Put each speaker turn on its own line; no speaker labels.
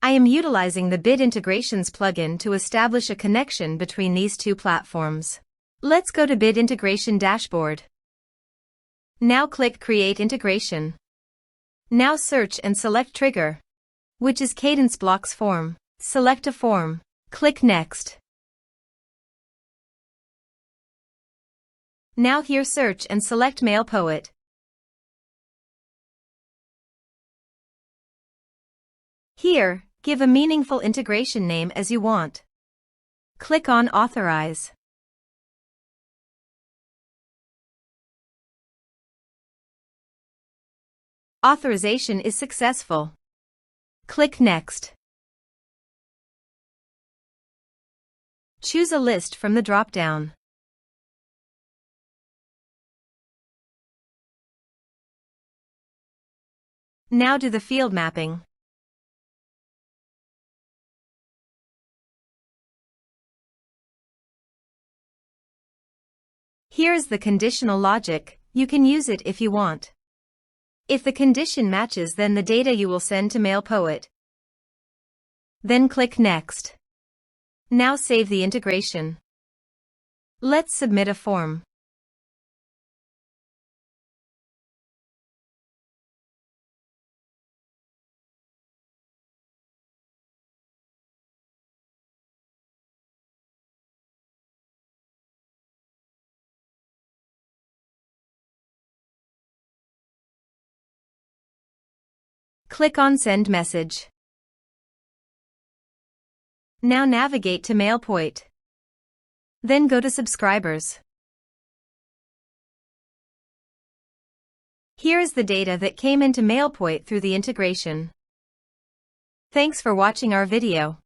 I am utilizing the Bit Integrations plugin to establish a connection between these two platforms. Let's go to Bit Integration Dashboard. Now click Create Integration. Now search and select Trigger, which is Kadence Blocks Form. Select a form. Click Next. Now here search and select MailPoet. Here, give a meaningful integration name as you want. Click on Authorize. Authorization is successful. Click Next. Choose a list from the drop-down. Now do the field mapping. Here is the conditional logic. You can use it if you want. If the condition matches, then the data you will send to MailPoet. Then click Next. Now save the integration. Let's submit a form. Click on Send Message. Now navigate to MailPoet. Then go to Subscribers. Here is the data that came into MailPoet through the integration. Thanks for watching our video.